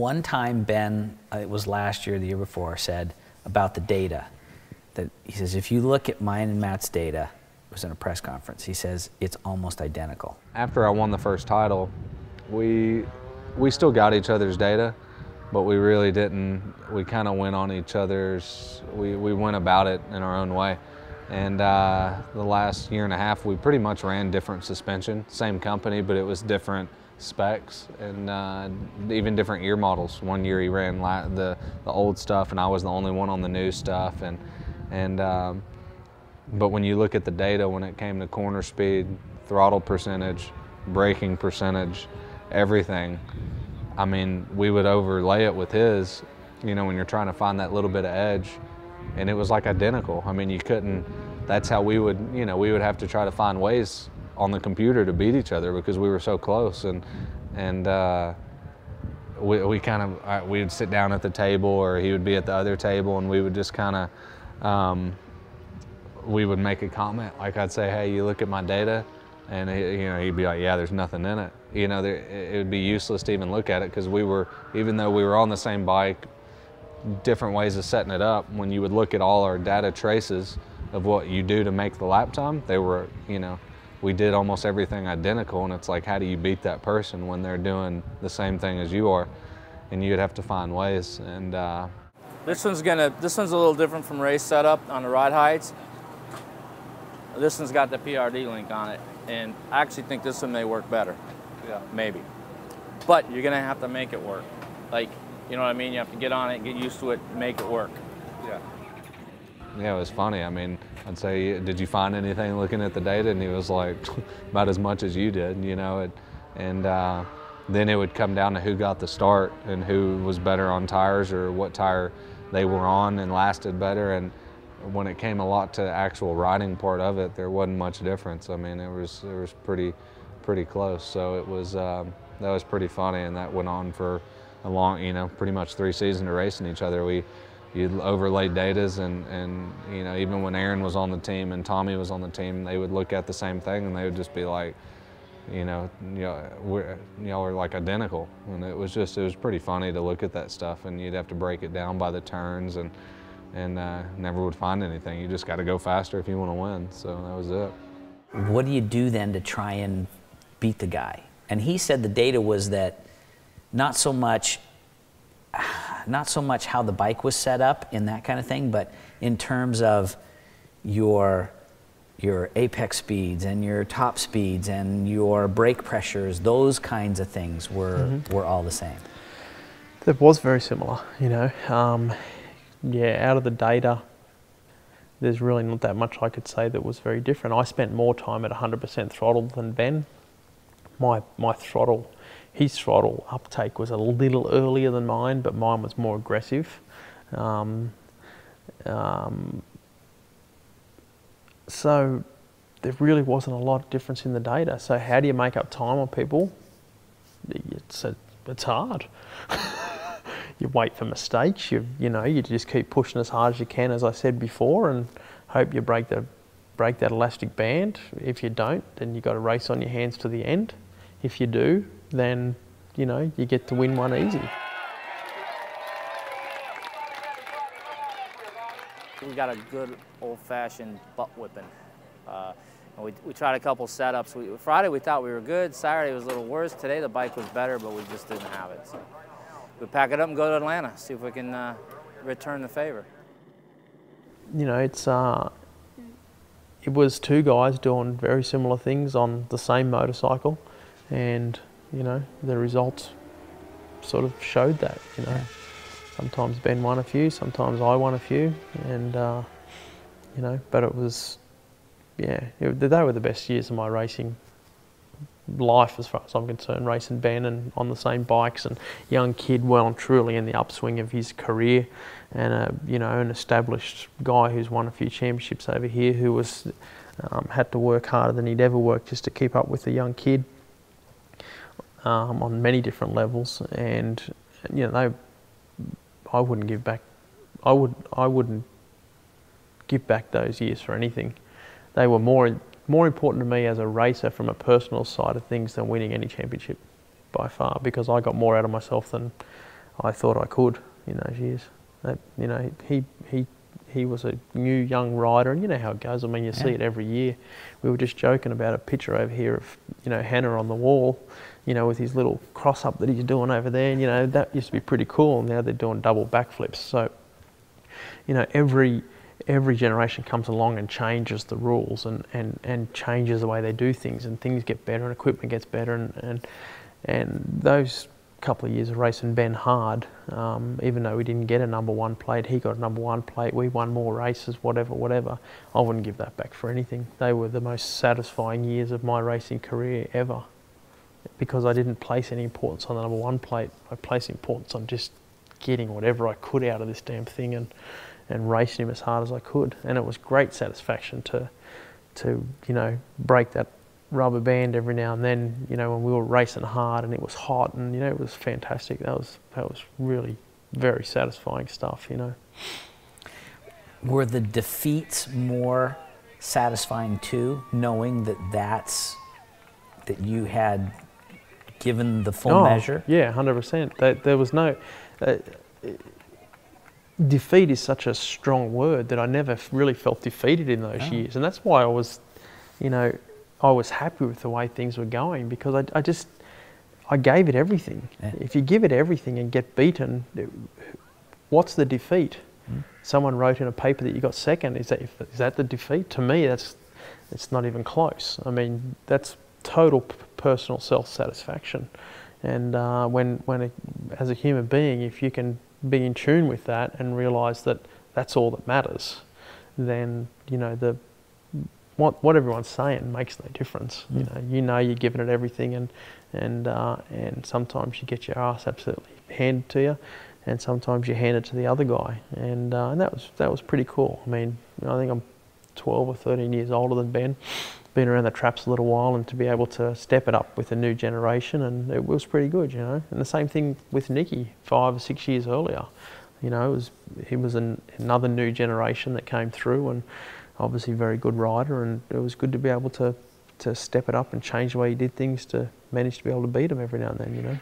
one time Ben, it was last year, the year before, said about the data, that he says, if you look at mine and Matt's data, it was in a press conference, he says, it's almost identical. After I won the first title, we still got each other's data, but we really didn't. We kind of went on each other's, we went about it in our own way. And the last year and a half, we pretty much ran different suspension, same company, but it was different specs and even different year models. One year he ran the old stuff and I was the only one on the new stuff. But when you look at the data, when it came to corner speed, throttle percentage, braking percentage, everything, I mean, we would overlay it with his, you know, when you're trying to find that little bit of edge, and it was like identical. I mean, you couldn't, that's how we would, you know, we would have to try to find ways on the computer to beat each other because we were so close. And we kind of, we would sit down at the table or he would be at the other table and we would just kind of, we would make a comment. Like I'd say, hey, you look at my data, and you know, he'd be like, yeah, there's nothing in it. You know, it would be useless to even look at it because we were, even though we were on the same bike, different ways of setting it up. When you would look at all our data traces of what you do to make the lap time, they were, you know, we did almost everything identical, and it's like, how do you beat that person when they're doing the same thing as you are? And you'd have to find ways. And this one's a little different from race setup on the ride heights. This one's got the PRD link on it, and I actually think this one may work better. Yeah, maybe. But you're gonna have to make it work. Like, you know what I mean? You have to get on it, get used to it, make it work. Yeah. Yeah, it was funny. I mean, I'd say, did you find anything looking at the data? And he was like, about as much as you did, you know. And then it would come down to who got the start and who was better on tires or what tire they were on and lasted better. And when it came a lot to the actual riding part of it, there wasn't much difference. I mean, it was pretty close. So it was, that was pretty funny, and that went on for a long, you know, pretty much 3 seasons of racing each other. You'd overlay datas, and you know, even when Aaron was on the team and Tommy was on the team, they would look at the same thing and they would just be like, y'all are like identical. And it was pretty funny to look at that stuff, and you'd have to break it down by the turns and never would find anything. You just got to go faster if you want to win. So that was it. What do you do then to try and beat the guy? And he said the data was that not so much how the bike was set up in that kind of thing, but in terms of your apex speeds and your top speeds and your brake pressures, those kinds of things were all the same. It was very similar, you know. Yeah, out of the data, there's really not that much I could say that was very different. I spent more time at 100% throttle than Ben. My throttle, his throttle uptake was a little earlier than mine, but mine was more aggressive. So there really wasn't a lot of difference in the data. So how do you make up time on people? It's hard. You wait for mistakes. You just keep pushing as hard as you can, as I said before, and hope you break that elastic band. If you don't, then you've got to race on your hands to the end. If you do, then you get to win one easy. We got a good old-fashioned butt whipping. We tried a couple setups. Friday we thought we were good. Saturday was a little worse. Today the bike was better, but we just didn't have it. So we pack it up and go to Atlanta, see if we can return the favor. You know, it was 2 guys doing very similar things on the same motorcycle, and the results sort of showed that. Sometimes Ben won a few, sometimes I won a few, and but it was, they were the best years of my racing life as far as I'm concerned, racing Ben and on the same bikes, and young kid, well and truly in the upswing of his career, and an established guy who's won a few championships over here, who was had to work harder than he'd ever worked just to keep up with the young kid on many different levels. And I wouldn't give back. I wouldn't give back those years for anything. They were more important to me as a racer from a personal side of things than winning any championship by far, because I got more out of myself than I thought I could in those years. You know, he was a new young rider, and you know how it goes. I mean, you see it every year. We were just joking about a picture over here of, you know, Hannah on the wall, you know, with his little cross up that he's doing over there. And, you know, that used to be pretty cool. And now they're doing double backflips. So, you know, every generation comes along and changes the rules and changes the way they do things, and things get better and equipment gets better. And those couple of years of racing Ben hard, even though we didn't get a #1 plate, he got a #1 plate, we won more races, whatever. I wouldn't give that back for anything. They were the most satisfying years of my racing career ever, because I didn't place any importance on the #1 plate. I placed importance on just getting whatever I could out of this damn thing and racing him as hard as I could. And it was great satisfaction to you know, break that rubber band every now and then, you know, when we were racing hard and it was hot, and you know, it was fantastic. That was really very satisfying stuff, you know. Were the defeats more satisfying too, knowing that you had given the full measure? Yeah, 100%. There was no defeat is such a strong word that I never really felt defeated in those years, and that's why I was, you know, I was happy with the way things were going, because I gave it everything. Yeah. If you give it everything and get beaten, what's the defeat? Someone wrote in a paper that you got second. Is that the defeat? To me, it's not even close. I mean, that's total personal self-satisfaction. And as a human being, if you can be in tune with that and realise that that's all that matters, then you know what everyone's saying makes no difference. You know you're giving it everything, and sometimes you get your ass absolutely handed to you, and sometimes you hand it to the other guy, and that was pretty cool. I mean, I think I'm 12 or 13 years older than Ben, been around the traps a little while, and to be able to step it up with a new generation, and it was pretty good, you know. And the same thing with Nicky 5 or 6 years earlier. You know, he was another new generation that came through, and obviously very good rider, and it was good to be able to step it up and change the way he did things to manage to be able to beat him every now and then, you know.